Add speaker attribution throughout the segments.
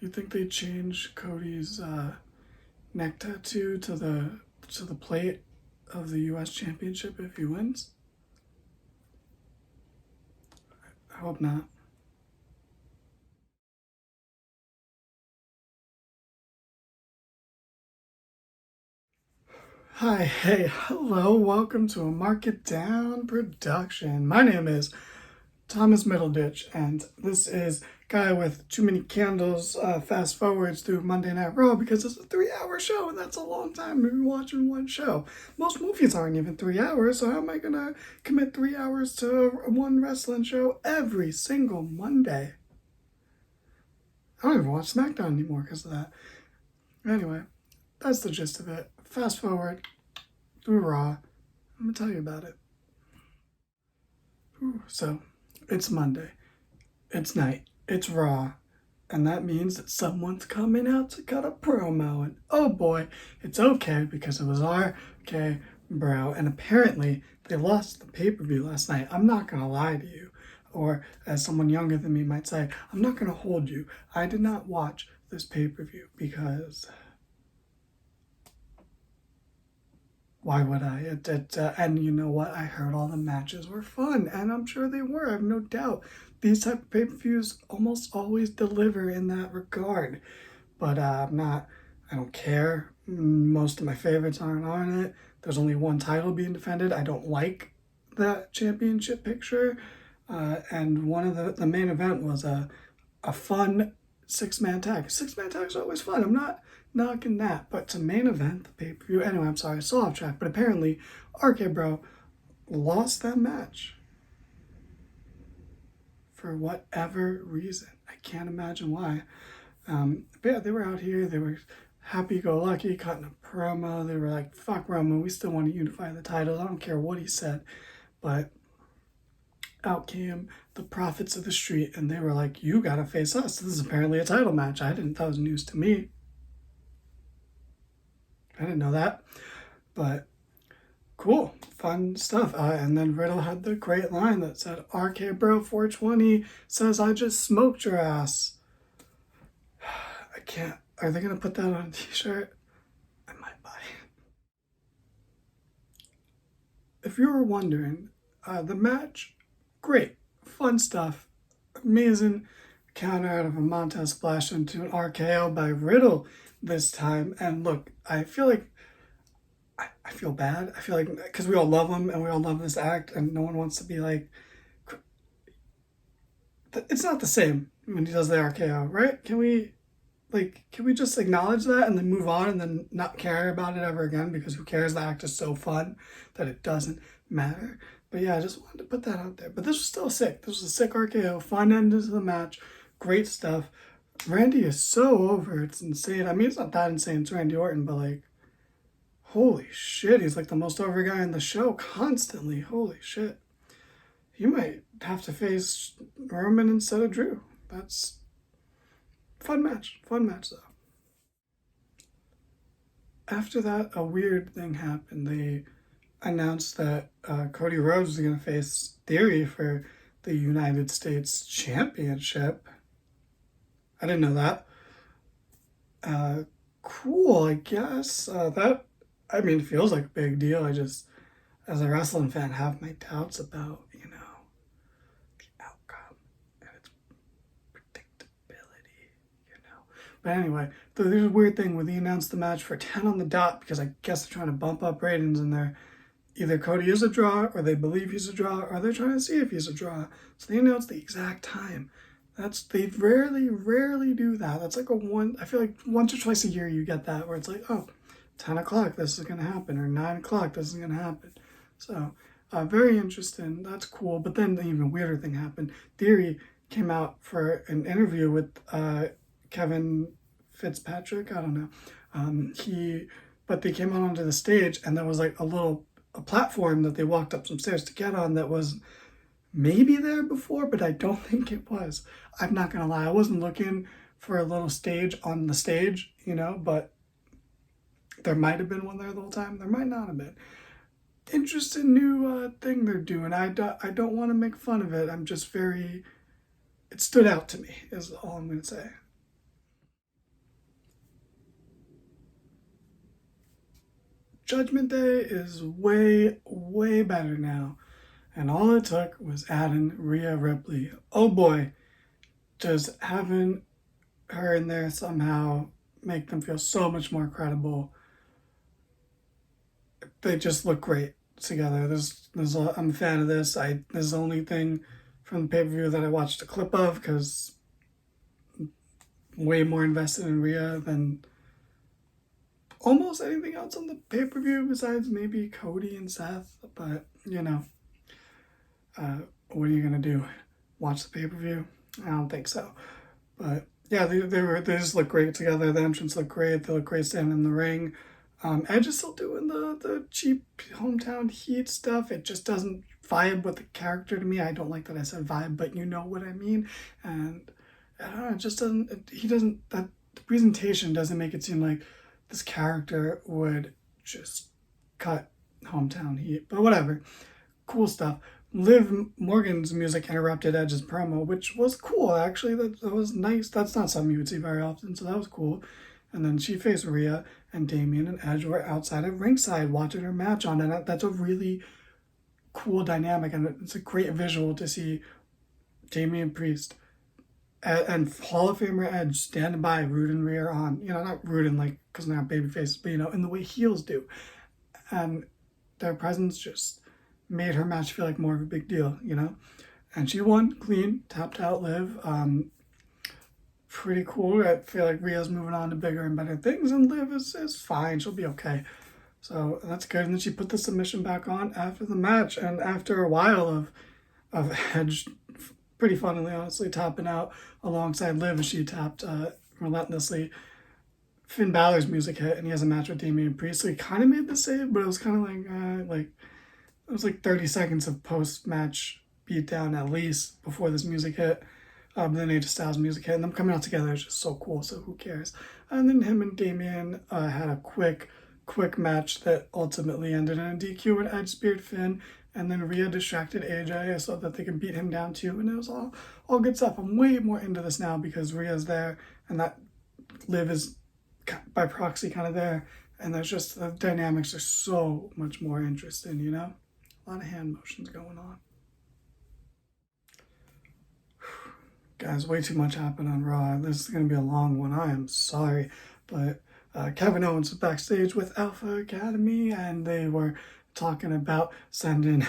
Speaker 1: You think they'd change Cody's neck tattoo to the plate of the U.S. Championship if he wins? I hope not. Hi, hey, hello, welcome to a Market Down production. My name is Thomas Middleditch, and this is Guy with Too Many Candles fast forwards through Monday Night Raw because it's a 3-hour show, and that's a long time to be watching one show. Most movies aren't even 3 hours, so how am I gonna commit 3 hours to one wrestling show every single Monday? I don't even watch SmackDown anymore because of that. Anyway, that's the gist of it. Fast forward through Raw. I'm gonna tell you about it. So, it's Monday. It's night. It's Raw. And that means that someone's coming out to cut a promo. And oh boy, it's okay because it was RK Bro. And apparently they lost the pay-per-view last night. I'm not gonna lie to you. Or as someone younger than me might say, I'm not gonna hold you. I did not watch this pay-per-view because why would I? And you know what? I heard all the matches were fun, and I'm sure they were. I have no doubt. These type of pay-per-views almost always deliver in that regard. But I'm not. I don't care. Most of my favorites aren't on it. There's only one title being defended. I don't like that championship picture. And one of the main event was a fun six-man tag. Six-man tags are always fun. I'm not knocking that, but to main event, the pay-per-view. Anyway, I'm sorry, I saw off track, but apparently RK Bro lost that match for whatever reason. I can't imagine why. But yeah, they were out here. They were happy-go-lucky, cutting a promo. They were like, "Fuck Roman, we still want to unify the titles. I don't care what he said." But out came the prophets of the street, and they were like, "You gotta face us. This is apparently a title match." I didn't. That was news to me. I didn't know that, but cool, fun stuff. And then Riddle had the great line that said, "RK Bro 420 says I just smoked your ass." I can't. Are they gonna put that on a T-shirt? I might buy it. If you were wondering, the match, great, fun stuff, amazing counter out of a Montez splash into an RKO by Riddle this time. And look, I feel like I feel bad. I feel like because we all love him and we all love this act, and no one wants to be like, it's not the same when he does the RKO, right? Can we just acknowledge that and then move on and then not care about it ever again because who cares? The act is so fun that it doesn't matter. But yeah, I just wanted to put that out there. But this was still sick. This was a sick RKO, fun end to the match, great stuff. Randy is so over. It's insane. I mean, it's not that insane. It's Randy Orton, but like, holy shit, he's like the most over guy in the show constantly. Holy shit. He might have to face Roman instead of Drew. That's fun match. Fun match though. After that, a weird thing happened. They announced that Cody Rhodes was going to face Theory for the United States Championship. I didn't know that. Cool, I guess. I mean, it feels like a big deal. I just, as a wrestling fan, have my doubts about, the outcome and its predictability, But anyway, there's a weird thing when they announced the match for 10 on the dot because I guess they're trying to bump up ratings and they're either Cody is a draw or they believe he's a draw or they're trying to see if he's a draw. So they announced the exact time. They rarely do that. That's like I feel like once or twice a year you get that where it's like, oh, 10 o'clock, this is going to happen, or 9 o'clock, this is going to happen. So, very interesting. That's cool. But then the even weirder thing happened. Theory came out for an interview with Kevin Fitzpatrick. I don't know. But they came out onto the stage, and there was like a platform that they walked up some stairs to get on that was maybe there before, but I don't think it was. I'm not gonna lie, I wasn't looking for a little stage on the stage, but there might have been one there the whole time. There might not have been. Interesting new thing they're doing. I don't want to make fun of it. I'm just it stood out to me, is all I'm gonna say. Judgment Day is way, way better now. And all it took was adding Rhea Ripley. Oh boy, just having her in there somehow make them feel so much more credible. They just look great together. I'm a fan of this. This is the only thing from the pay-per-view that I watched a clip of because I'm way more invested in Rhea than almost anything else on the pay-per-view besides maybe Cody and Seth. But, what are you going to do? Watch the pay-per-view? I don't think so. But yeah, they just look great together. The entrance look great. They look great standing in the ring. Edge is still doing the cheap hometown heat stuff. It just doesn't vibe with the character to me. I don't like that I said vibe, but you know what I mean. And I don't know, it just doesn't, that the presentation doesn't make it seem like this character would just cut hometown heat. But whatever, cool stuff. Liv Morgan's music interrupted Edge's promo, which was cool, actually. That was nice. That's not something you would see very often, so that was cool. And then she faced Rhea, and Damian and Edge were outside at ringside watching her match on. And that's a really cool dynamic, and it's a great visual to see Damian Priest and Hall of Famer Edge standing by, rooting Rhea on. Not rooting like because they're not baby faces, but in the way heels do. And their presence just made her match feel like more of a big deal, And she won clean, tapped out Liv. Pretty cool. I feel like Rhea's moving on to bigger and better things, and Liv is fine. She'll be okay. So that's good. And then she put the submission back on after the match, and after a while of Edge, pretty funnily, honestly, tapping out alongside Liv as she tapped relentlessly, Finn Balor's music hit, and he has a match with Damian Priest. So he kind of made the save, but it was kind of like it was like 30 seconds of post-match beatdown at least before this music hit. Then AJ Styles music hit, and them coming out together is just so cool, so who cares? And then him and Damian had a quick match that ultimately ended in a DQ and Edge speared Finn, and then Rhea distracted AJ so that they could beat him down too, and it was all good stuff. I'm way more into this now because Rhea's there, and that Liv is by proxy kind of there, and there's just the dynamics are so much more interesting, A lot of hand motions going on. Guys, way too much happened on Raw. This is going to be a long one. I am sorry. But Kevin Owens was backstage with Alpha Academy, and they were talking about sending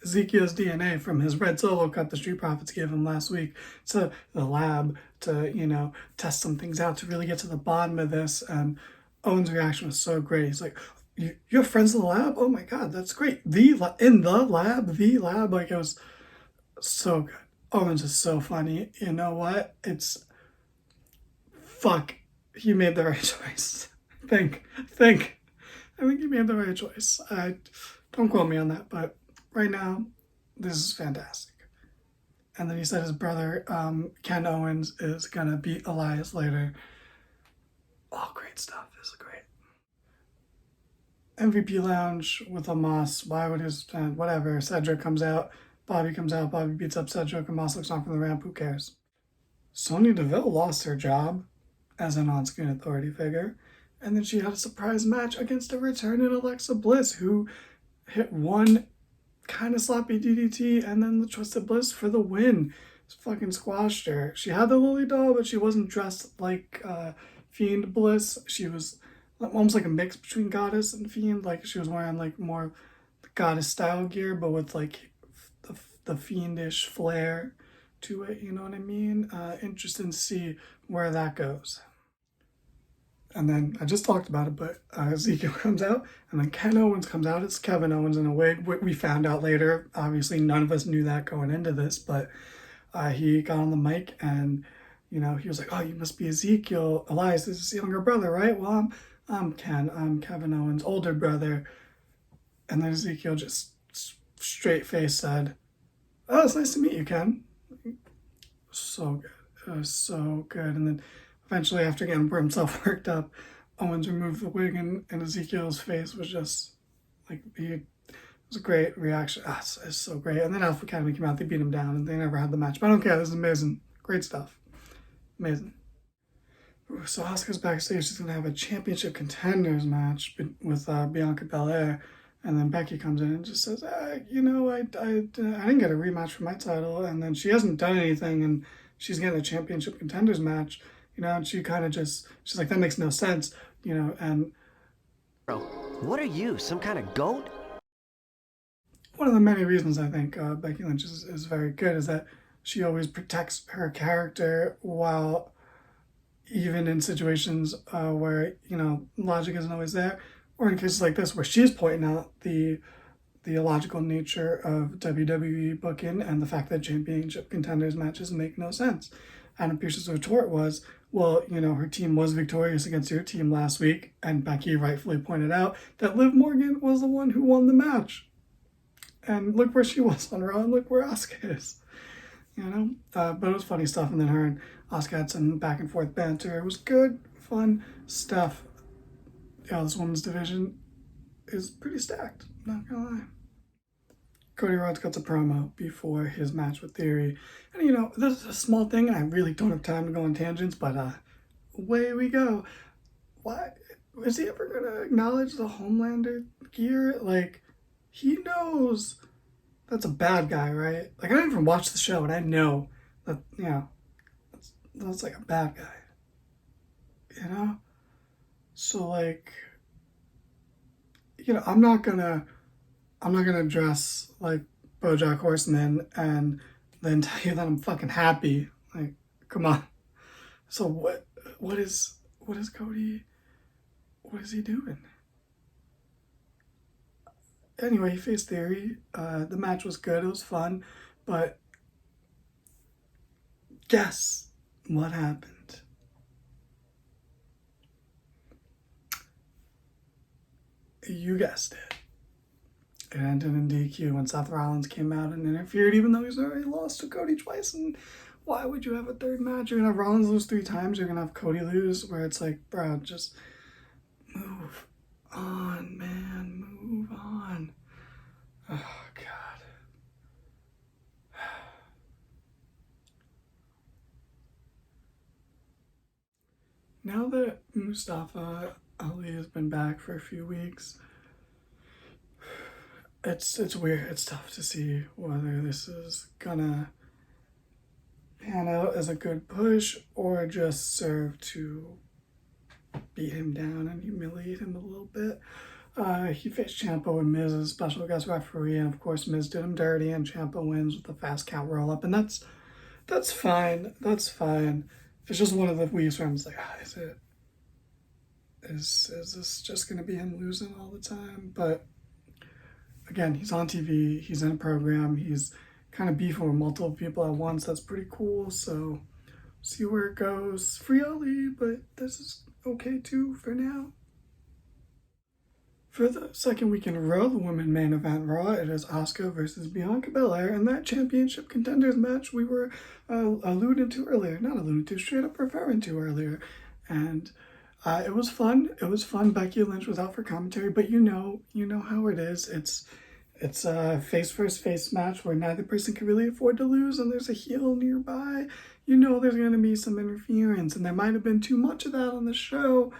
Speaker 1: Ezekiel's DNA from his red solo cut the Street Profits gave him last week to the lab to, test some things out to really get to the bottom of this. And Owens' reaction was so great. He's like, you have friends in the lab? Oh my God, that's great. In the lab. Like, it was so good. Owens is so funny. You know what? Fuck. He made the right choice. Think. I think he made the right choice. Don't quote me on that, but right now, this is fantastic. And then he said his brother, Ken Owens, is gonna beat Elias later. All great stuff. This is great. MVP Lounge with Omos. Why would his whatever? Cedric comes out. Bobby comes out. Bobby beats up Cedric. Omos looks on from the ramp. Who cares? Sonya Deville lost her job as an on-screen authority figure, and then she had a surprise match against a returning Alexa Bliss, who hit one kind of sloppy DDT and then the Twisted Bliss for the win. Fucking squashed her. She had the Lily doll, but she wasn't dressed like Fiend Bliss. She was almost like a mix between Goddess and Fiend. Like, she was wearing like more Goddess style gear, but with like the fiendish flair to it, you know what I mean? Interesting to see where that goes. And then I just talked about it, but Ezekiel comes out, and then Ken Owens comes out. It's Kevin Owens in a wig. We found out later. Obviously, none of us knew that going into this, but he got on the mic, and he was like, "Oh, you must be Ezekiel. Elias is his younger brother, right? Well, I'm Ken. I'm Kevin Owens' older brother." And then Ezekiel just straight face said, "Oh, it's nice to meet you, Ken." So good. It was so good. And then eventually, after getting himself worked up, Owens removed the wig, and Ezekiel's face was just like, it was a great reaction. It's so great. And then Alpha Academy came out, they beat him down, and they never had the match. But I don't care, this is amazing. Great stuff. Amazing. So Asuka's backstage. She's gonna have a championship contenders match with Bianca Belair, and then Becky comes in and just says, I didn't get a rematch for my title, and then she hasn't done anything, and she's getting a championship contenders match, and she kind of she's like, that makes no sense, and
Speaker 2: Bro, what are you, some kind of goat?
Speaker 1: one of the many reasons I think Becky Lynch is very good is that she always protects her character while even in situations where logic isn't always there, or in cases like this where she's pointing out the illogical nature of WWE booking and the fact that championship contenders matches make no sense. Adam Pearce's retort was, well, her team was victorious against your team last week, and Becky rightfully pointed out that Liv Morgan was the one who won the match. And look where she was on Raw, and look where Asuka is. But it was funny stuff, and then her and Asuka had some back and forth banter. It was good, fun stuff. Yeah, this women's division is pretty stacked, not gonna lie. Cody Rhodes cuts a promo before his match with Theory. And this is a small thing, and I really don't have time to go on tangents, but away we go. Why is he ever gonna acknowledge the Homelander gear? Like, he knows that's a bad guy, right? Like, I didn't even watch the show, and I know that, that's like a bad guy, So, like, I'm not gonna dress like BoJack Horseman and then tell you that I'm fucking happy. Like, come on. So what is Cody? What is he doing? Anyway, he faced Theory. The match was good. It was fun, but guess what happened? You guessed it. It ended in DQ when Seth Rollins came out and interfered, even though he's already lost to Cody twice. And why would you have a third match? You're gonna have Rollins lose 3 times. You're gonna have Cody lose, where it's like, bro, just move on, man, move on. Oh God. Now that Mustafa Ali has been back for a few weeks, it's weird. It's tough to see whether this is gonna pan out as a good push or just serve to beat him down and humiliate him a little bit. He faced Ciampa and Miz as a special guest referee, and of course Miz did him dirty, and Ciampa wins with a fast count roll up, and that's fine. That's fine. It's just one of the weeks where I'm just like, is this just gonna be him losing all the time? But again, he's on TV, he's in a program, he's kind of beefing with multiple people at once. That's pretty cool. So see where it goes. Free Ali, but this is okay too for now. For the second week in a row, the women main event Raw, it is Asuka versus Bianca Belair, and that championship contenders match we were alluded to earlier, not alluded to, straight up referring to earlier. And it was fun. It was fun. Becky Lynch was out for commentary, but you know how it is. It's a face versus face match where neither person can really afford to lose, and there's a heel nearby. There's going to be some interference, and there might have been too much of that on the show,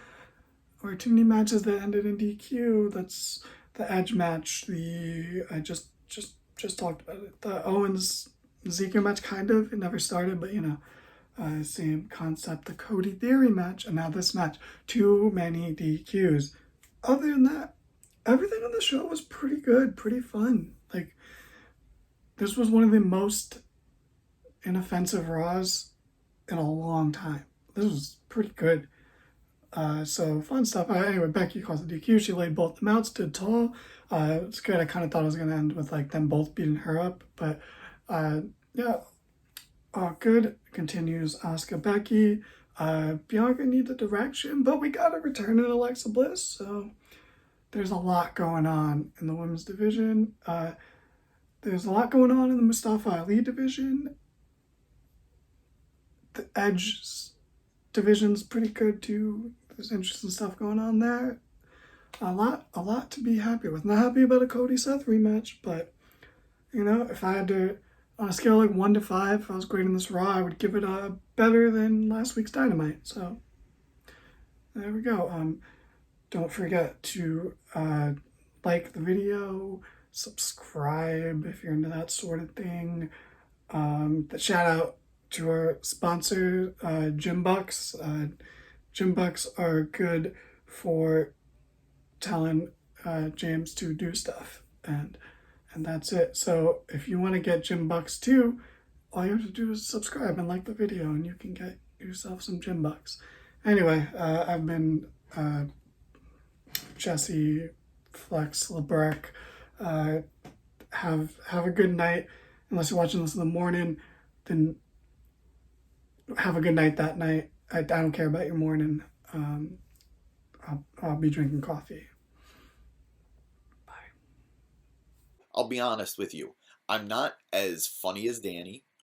Speaker 1: or too many matches that ended in DQ. That's the Edge match. I just talked about it. The Owens Zeke match, kind of. It never started, but same concept. The Cody Theory match, and now this match. Too many DQs. Other than that, everything on the show was pretty good, pretty fun. Like, this was one of the most inoffensive Raws in a long time. This was pretty good. So fun stuff. Anyway, Becky caused the DQ. She laid both them out, stood tall. It's good. I kind of thought it was going to end with like them both beating her up, but yeah. Good. Continues Asuka Becky. Bianca needs a direction, but we got a return in Alexa Bliss. So there's a lot going on in the women's division. There's a lot going on in the Mustafa Ali division. The Edge division's pretty good too. There's interesting stuff going on there. A lot to be happy with. Not happy about a Cody Seth rematch, but if I had to, on a scale of like 1 to 5, if I was grading this Raw, I would give it a better than last week's Dynamite. So there we go. Don't forget to like the video, subscribe if you're into that sort of thing. The shout out to our sponsor, Gym Bucks. Gym Bucks are good for telling James to do stuff, and that's it. So if you want to get Gym Bucks too, all you have to do is subscribe and like the video, and you can get yourself some Gym Bucks. Anyway, I've been Jesse Flex LeBrecq. Have a good night. Unless you're watching this in the morning, then have a good night that night. I don't care about your morning. I'll be drinking coffee. Bye.
Speaker 3: I'll be honest with you. I'm not as funny as Danny.